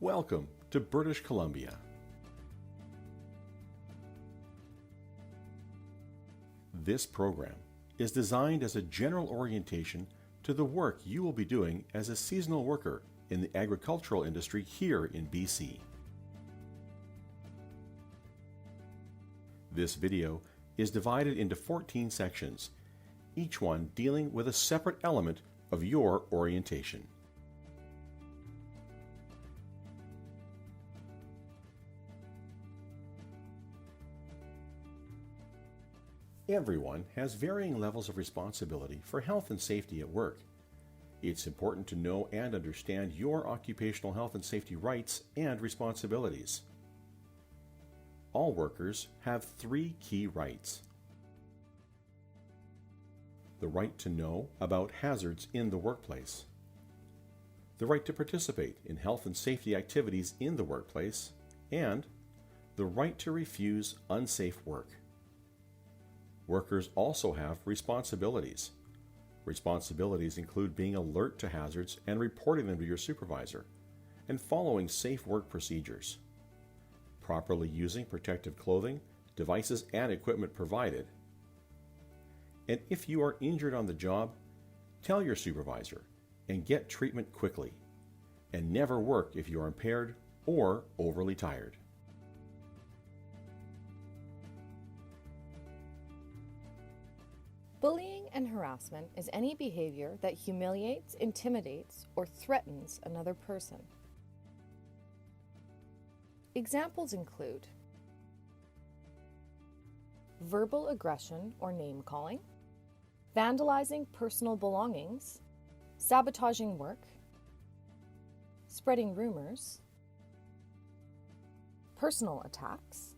Welcome to British Columbia. This program is designed as a general orientation to the work you will be doing as a seasonal worker in the agricultural industry here in BC. This video is divided into 14 sections, each one dealing with a separate element of your orientation. Everyone has varying levels of responsibility for health and safety at work. It's important to know and understand your occupational health and safety rights and responsibilities. All workers have 3 key rights. The right to know about hazards in the workplace. The right to participate in health and safety activities in the workplace. And the right to refuse unsafe work. Workers also have responsibilities. Responsibilities include being alert to hazards and reporting them to your supervisor, and following safe work procedures. Properly using protective clothing, devices, and equipment provided. And if you are injured on the job, tell your supervisor and get treatment quickly. And never work if you are impaired or overly tired. Bullying and harassment is any behavior that humiliates, intimidates, or threatens another person. Examples include verbal aggression or name-calling, vandalizing personal belongings, sabotaging work, spreading rumors, personal attacks,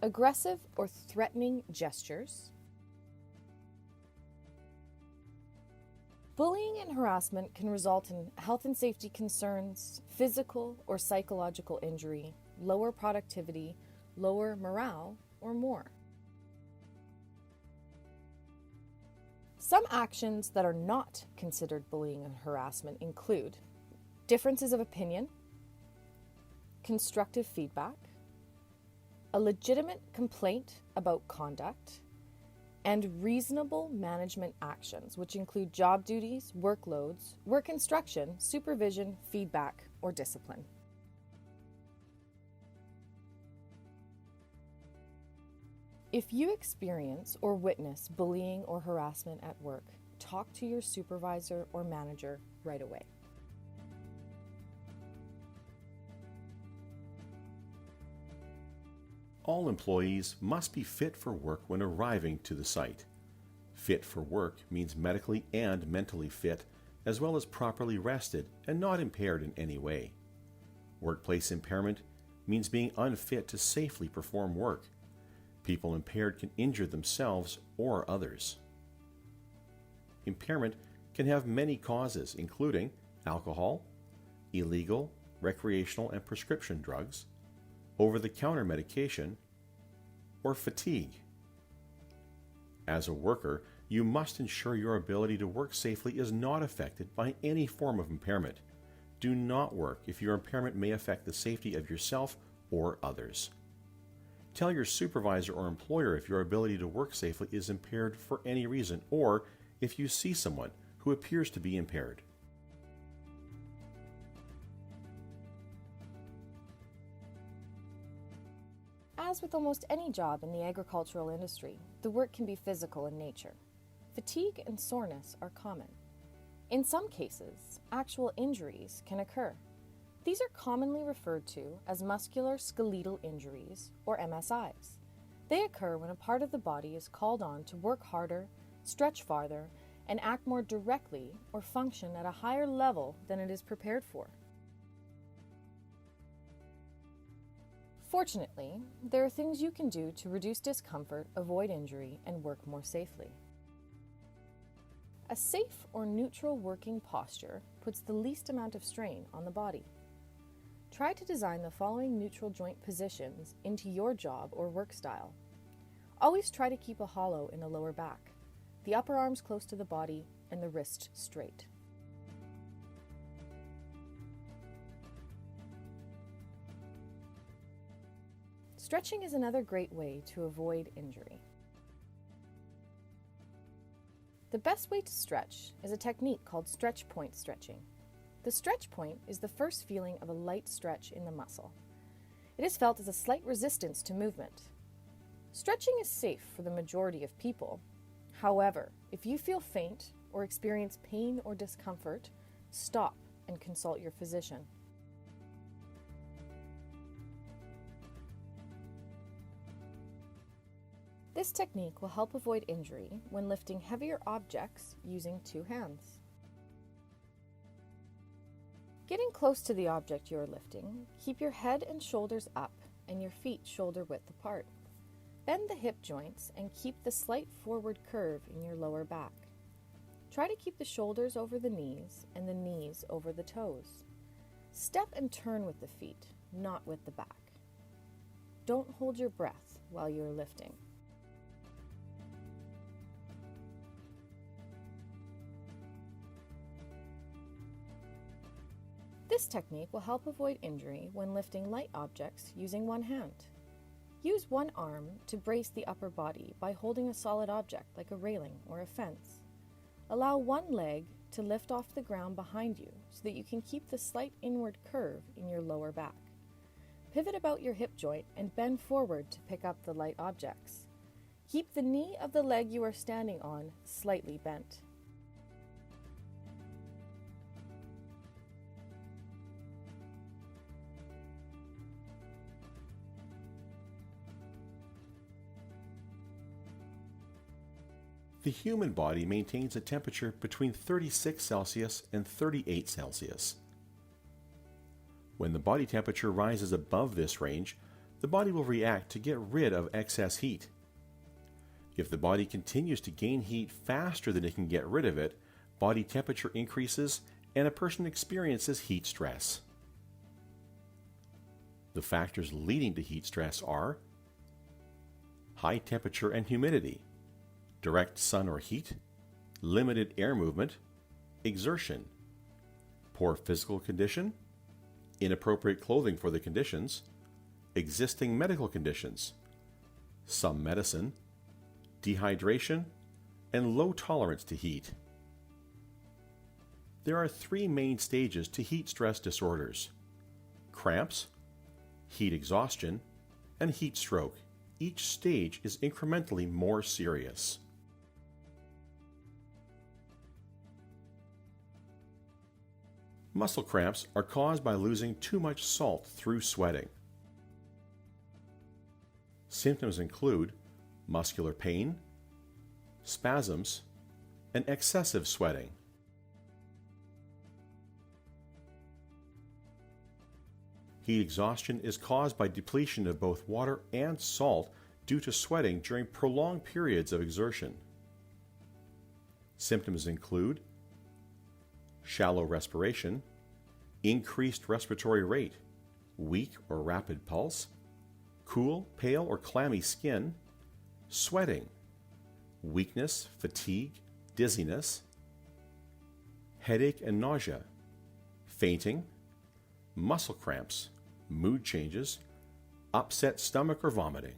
aggressive or threatening gestures. Bullying and harassment can result in health and safety concerns, physical or psychological injury, lower productivity, lower morale, or more. Some actions that are not considered bullying and harassment include differences of opinion, constructive feedback, a legitimate complaint about conduct, and reasonable management actions, which include job duties, workloads, work instruction, supervision, feedback, or discipline. If you experience or witness bullying or harassment at work, talk to your supervisor or manager right away. All employees must be fit for work when arriving to the site. Fit for work means medically and mentally fit, as well as properly rested and not impaired in any way. Workplace impairment means being unfit to safely perform work. People impaired can injure themselves or others. Impairment can have many causes, including alcohol, illegal, recreational, and prescription drugs, over-the-counter medication, or fatigue. As a worker, you must ensure your ability to work safely is not affected by any form of impairment. Do not work if your impairment may affect the safety of yourself or others. Tell your supervisor or employer if your ability to work safely is impaired for any reason, or if you see someone who appears to be impaired. As with almost any job in the agricultural industry, the work can be physical in nature. Fatigue and soreness are common. In some cases, actual injuries can occur. These are commonly referred to as musculoskeletal injuries, or MSIs. They occur when a part of the body is called on to work harder, stretch farther, and act more directly or function at a higher level than it is prepared for. Fortunately, there are things you can do to reduce discomfort, avoid injury, and work more safely. A safe or neutral working posture puts the least amount of strain on the body. Try to design the following neutral joint positions into your job or work style. Always try to keep a hollow in the lower back, the upper arms close to the body, and the wrist straight. Stretching is another great way to avoid injury. The best way to stretch is a technique called stretch point stretching. The stretch point is the first feeling of a light stretch in the muscle. It is felt as a slight resistance to movement. Stretching is safe for the majority of people. However, if you feel faint or experience pain or discomfort, stop and consult your physician. This technique will help avoid injury when lifting heavier objects using two hands. Getting close to the object you are lifting, keep your head and shoulders up and your feet shoulder width apart. Bend the hip joints and keep the slight forward curve in your lower back. Try to keep the shoulders over the knees and the knees over the toes. Step and turn with the feet, not with the back. Don't hold your breath while you are lifting. This technique will help avoid injury when lifting light objects using one hand. Use one arm to brace the upper body by holding a solid object like a railing or a fence. Allow one leg to lift off the ground behind you so that you can keep the slight inward curve in your lower back. Pivot about your hip joint and bend forward to pick up the light objects. Keep the knee of the leg you are standing on slightly bent. The human body maintains a temperature between 36 Celsius and 38 Celsius. When the body temperature rises above this range, the body will react to get rid of excess heat. If the body continues to gain heat faster than it can get rid of it, body temperature increases and a person experiences heat stress. The factors leading to heat stress are high temperature and humidity, direct sun or heat, limited air movement, exertion, poor physical condition, inappropriate clothing for the conditions, existing medical conditions, some medicine, dehydration, and low tolerance to heat. There are three main stages to heat stress disorders: cramps, heat exhaustion, and heat stroke. Each stage is incrementally more serious. Muscle cramps are caused by losing too much salt through sweating. Symptoms include muscular pain, spasms, and excessive sweating. Heat exhaustion is caused by depletion of both water and salt due to sweating during prolonged periods of exertion. Symptoms include shallow respiration, increased respiratory rate, weak or rapid pulse, cool, pale, or clammy skin, sweating, weakness, fatigue, dizziness, headache and nausea, fainting, muscle cramps, mood changes, upset stomach or vomiting.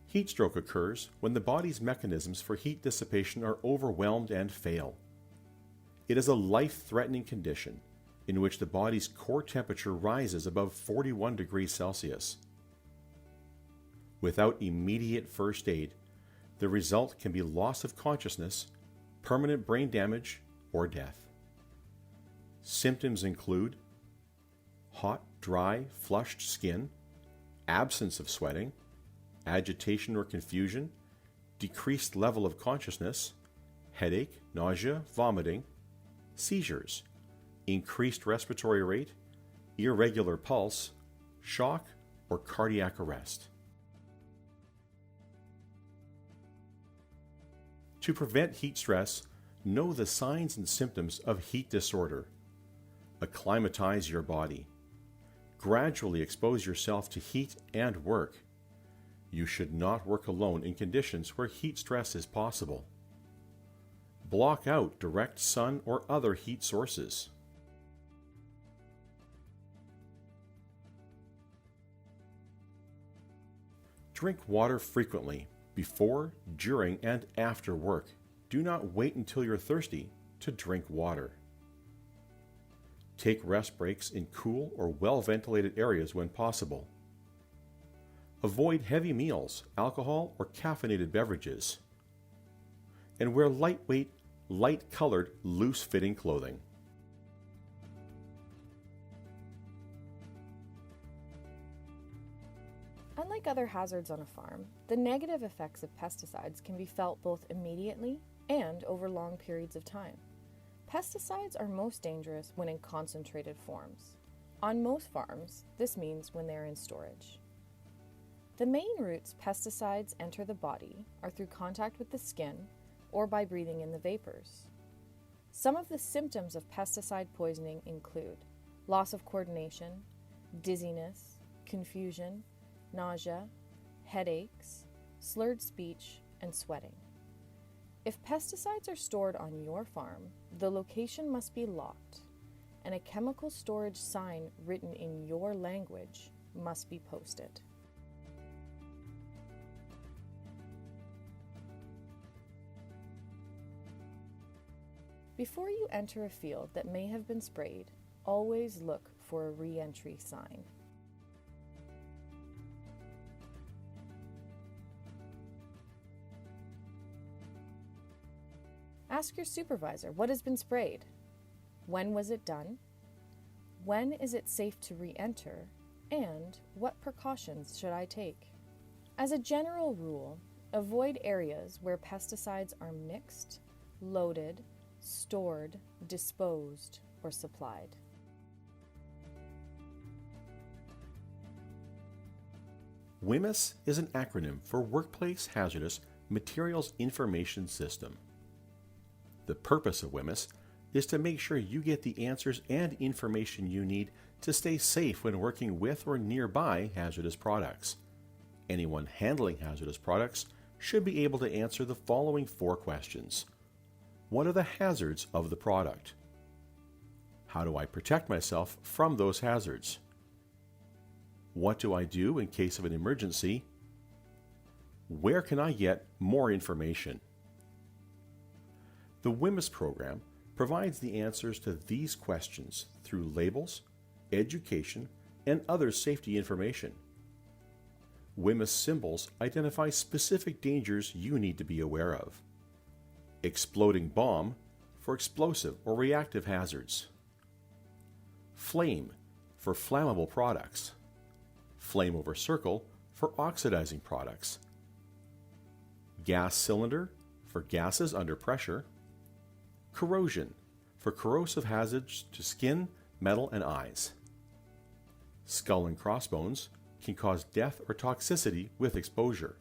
Heat stroke occurs when the body's mechanisms for heat dissipation are overwhelmed and fail. It is a life-threatening condition in which the body's core temperature rises above 41 degrees Celsius. Without immediate first aid, the result can be loss of consciousness, permanent brain damage, or death. Symptoms include hot, dry, flushed skin, absence of sweating, agitation or confusion, decreased level of consciousness, headache, nausea, vomiting, seizures, increased respiratory rate, irregular pulse, shock, or cardiac arrest. To prevent heat stress, know the signs and symptoms of heat disorder. Acclimatize your body. Gradually expose yourself to heat and work. You should not work alone in conditions where heat stress is possible. Block out direct sun or other heat sources. Drink water frequently, before, during, and after work. Do not wait until you're thirsty to drink water. Take rest breaks in cool or well-ventilated areas when possible. Avoid heavy meals, alcohol, or caffeinated beverages. And wear lightweight, light-colored, loose-fitting clothing. Unlike other hazards on a farm, the negative effects of pesticides can be felt both immediately and over long periods of time. Pesticides are most dangerous when in concentrated forms. On most farms, this means when they are in storage. The main routes pesticides enter the body are through contact with the skin or by breathing in the vapors. Some of the symptoms of pesticide poisoning include loss of coordination, dizziness, confusion, nausea, headaches, slurred speech, and sweating. If pesticides are stored on your farm, the location must be locked, and a chemical storage sign written in your language must be posted. Before you enter a field that may have been sprayed, always look for a re-entry sign. Ask your supervisor what has been sprayed. When was it done? When is it safe to re-enter? And what precautions should I take? As a general rule, avoid areas where pesticides are mixed, loaded, stored, disposed, or supplied. WHMIS is an acronym for Workplace Hazardous Materials Information System. The purpose of WHMIS is to make sure you get the answers and information you need to stay safe when working with or nearby hazardous products. Anyone handling hazardous products should be able to answer the following 4 questions. What are the hazards of the product? How do I protect myself from those hazards? What do I do in case of an emergency? Where can I get more information? The WHMIS program provides the answers to these questions through labels, education, and other safety information. WHMIS symbols identify specific dangers you need to be aware of. Exploding bomb for explosive or reactive hazards. Flame for flammable products. Flame over circle for oxidizing products. Gas cylinder for gases under pressure. Corrosion for corrosive hazards to skin, metal, and eyes. Skull and crossbones can cause death or toxicity with exposure.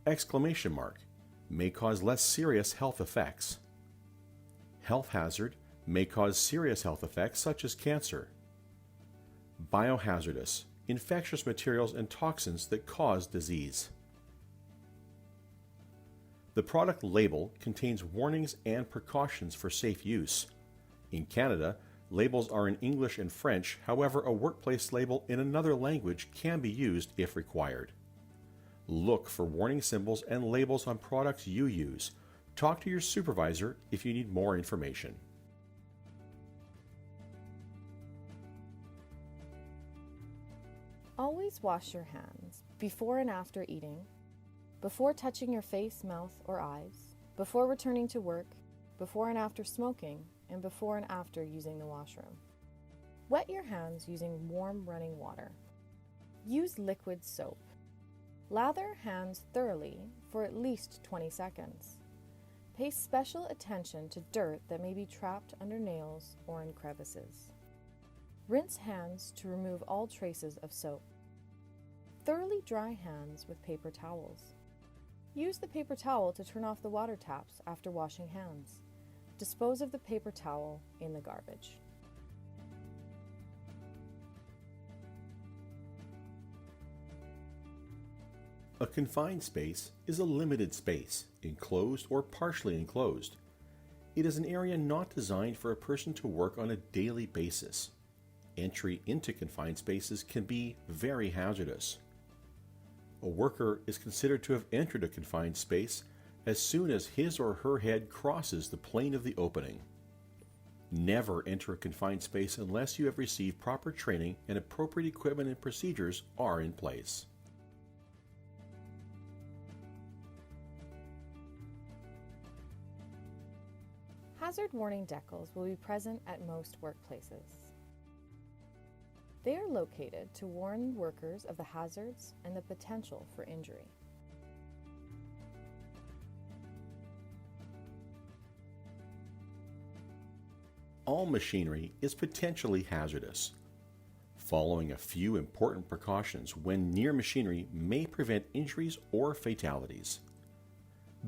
Exclamation mark may cause less serious health effects. Health hazard may cause serious health effects such as cancer. Biohazardous, infectious materials and toxins that cause disease. The product label contains warnings and precautions for safe use. In Canada, labels are in English and French, however, a workplace label in another language can be used if required. Look for warning symbols and labels on products you use. Talk to your supervisor if you need more information. Always wash your hands before and after eating, before touching your face, mouth, or eyes, before returning to work, before and after smoking, and before and after using the washroom. Wet your hands using warm running water. Use liquid soap. Lather hands thoroughly for at least 20 seconds. Pay special attention to dirt that may be trapped under nails or in crevices. Rinse hands to remove all traces of soap. Thoroughly dry hands with paper towels. Use the paper towel to turn off the water taps after washing hands. Dispose of the paper towel in the garbage. A confined space is a limited space, enclosed or partially enclosed. It is an area not designed for a person to work on a daily basis. Entry into confined spaces can be very hazardous. A worker is considered to have entered a confined space as soon as his or her head crosses the plane of the opening. Never enter a confined space unless you have received proper training and appropriate equipment and procedures are in place. Hazard warning decals will be present at most workplaces. They are located to warn workers of the hazards and the potential for injury. All machinery is potentially hazardous. Following a few important precautions when near machinery may prevent injuries or fatalities.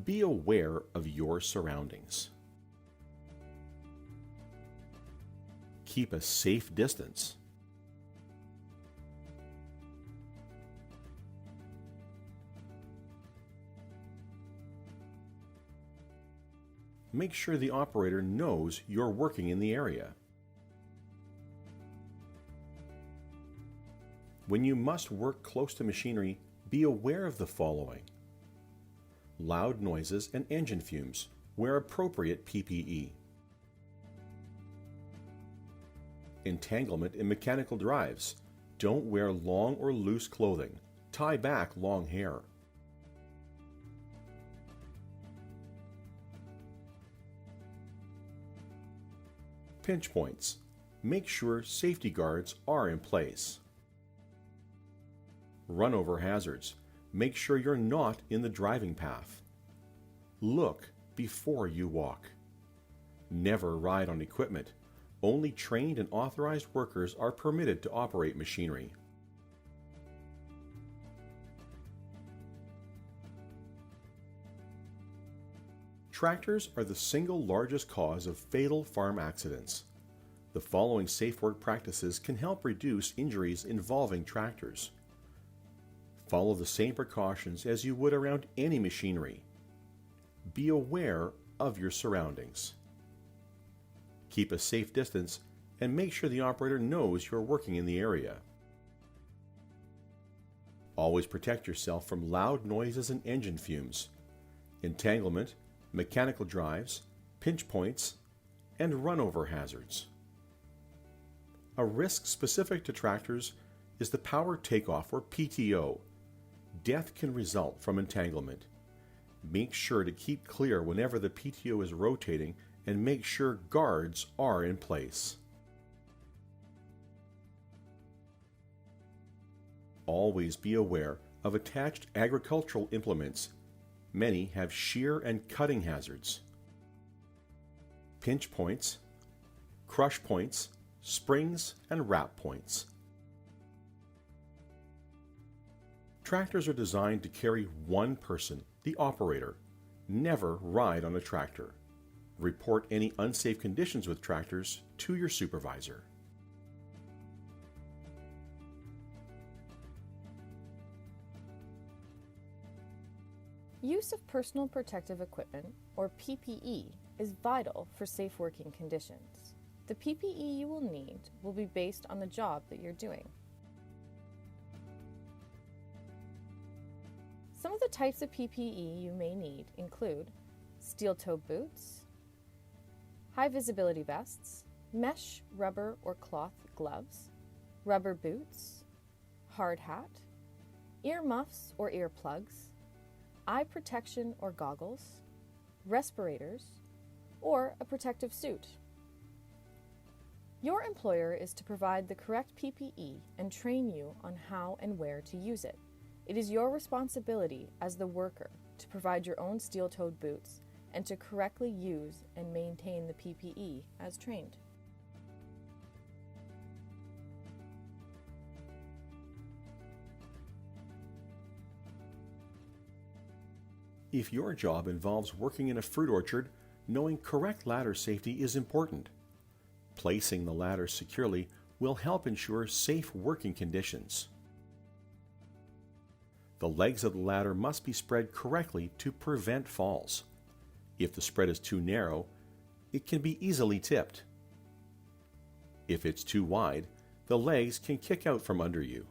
Be aware of your surroundings. Keep a safe distance. Make sure the operator knows you're working in the area. When you must work close to machinery, be aware of the following: loud noises and engine fumes. Wear appropriate PPE. Entanglement in mechanical drives. Don't wear long or loose clothing. Tie back long hair. Pinch points. Make sure safety guards are in place. Run over hazards. Make sure you're not in the driving path. Look before you walk. Never ride on equipment. Only trained and authorized workers are permitted to operate machinery. Tractors are the single largest cause of fatal farm accidents. The following safe work practices can help reduce injuries involving tractors. Follow the same precautions as you would around any machinery. Be aware of your surroundings. Keep a safe distance and make sure the operator knows you're working in the area. Always protect yourself from loud noises and engine fumes, entanglement, mechanical drives, pinch points, and run-over hazards. A risk specific to tractors is the power takeoff or PTO. Death can result from entanglement. Make sure to keep clear whenever the PTO is rotating and make sure guards are in place. Always be aware of attached agricultural implements. Many have shear and cutting hazards. Pinch points, crush points, springs, and wrap points. Tractors are designed to carry one person, the operator. Never ride on a tractor. Report any unsafe conditions with tractors to your supervisor. Use of personal protective equipment, or PPE, is vital for safe working conditions. The PPE you will need will be based on the job that you're doing. Some of the types of PPE you may need include steel-toe boots, high-visibility vests, mesh, rubber, or cloth gloves, rubber boots, hard hat, ear muffs or ear plugs, eye protection or goggles, respirators, or a protective suit. Your employer is to provide the correct PPE and train you on how and where to use it. It is your responsibility as the worker to provide your own steel-toed boots and to correctly use and maintain the PPE as trained. If your job involves working in a fruit orchard, knowing correct ladder safety is important. Placing the ladder securely will help ensure safe working conditions. The legs of the ladder must be spread correctly to prevent falls. If the spread is too narrow, it can be easily tipped. If it's too wide, the legs can kick out from under you.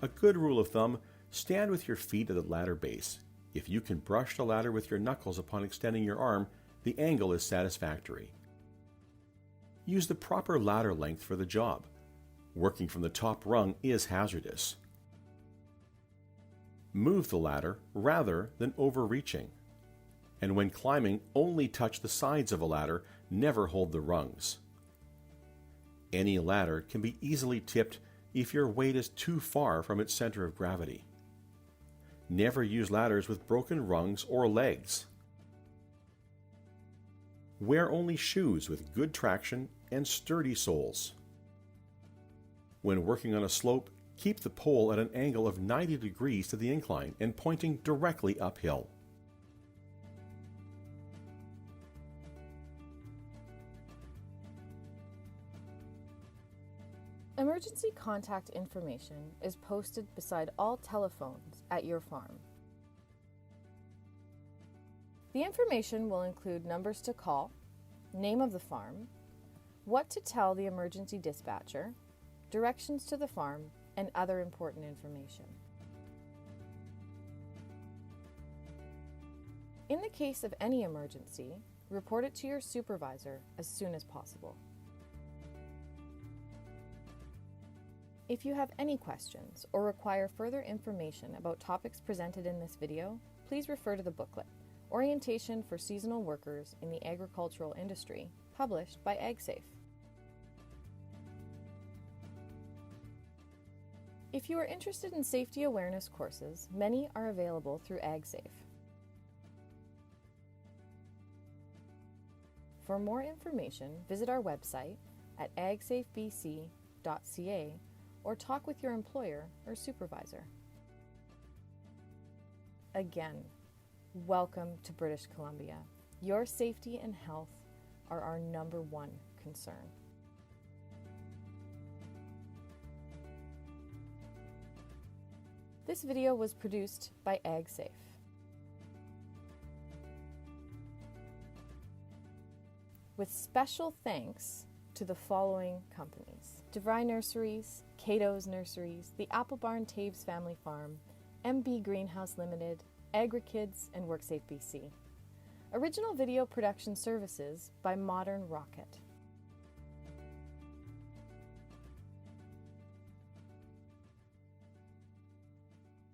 A good rule of thumb, stand with your feet at the ladder base. If you can brush the ladder with your knuckles upon extending your arm, the angle is satisfactory. Use the proper ladder length for the job. Working from the top rung is hazardous. Move the ladder rather than overreaching. And when climbing, only touch the sides of a ladder, never hold the rungs. Any ladder can be easily tipped if your weight is too far from its center of gravity. Never use ladders with broken rungs or legs. Wear only shoes with good traction and sturdy soles. When working on a slope, keep the pole at an angle of 90 degrees to the incline and pointing directly uphill. Emergency contact information is posted beside all telephones at your farm. The information will include numbers to call, name of the farm, what to tell the emergency dispatcher, directions to the farm, and other important information. In the case of any emergency, report it to your supervisor as soon as possible. If you have any questions or require further information about topics presented in this video, please refer to the booklet, Orientation for Seasonal Workers in the Agricultural Industry, published by AgSafe. If you are interested in safety awareness courses, many are available through AgSafe. For more information, visit our website at agsafebc.ca or talk with your employer or supervisor. Again, welcome to British Columbia. Your safety and health are our #1 concern. This video was produced by AgSafe. With special thanks to the following companies: DeVry Nurseries, Cato's Nurseries, the Apple Barn Taves Family Farm, MB Greenhouse Limited, AgriKids, and WorkSafe BC. Original video production services by Modern Rocket.